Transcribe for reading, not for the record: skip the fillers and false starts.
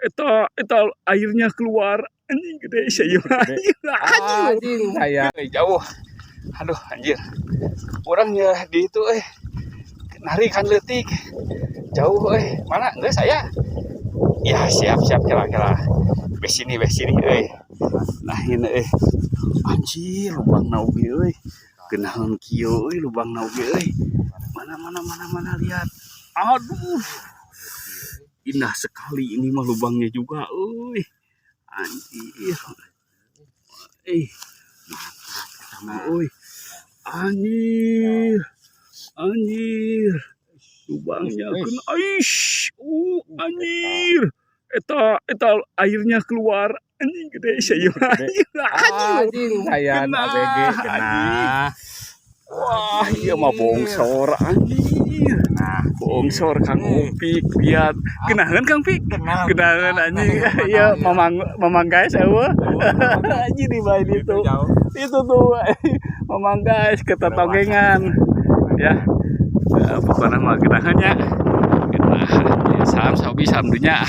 Eta airnya keluar anjing gede saya Anjing saya jauh. Aduh anjir. Orangnya di itu narikan leutik. Jauh mana enggak saya? Ya siap kira-kira. Bes sini Nah ini anjir lubang nauge Genaheun kieu lubang nauge Mana lihat. Aduh. Indah sekali ini mah lubangnya juga anjir. Anjir lubangnya kena anjir eta airnya keluar anjing gede saya anjing saya ABG kena. Wah iya mah bongsor anjir. Bongsor Kang Upik lihat kenalan Kang Pik kenalan anjing iya mamang guys anjing di bae itu tuh mamang guys ketatogengan ya pokoknya mah kenahannya salam sabi salam dunya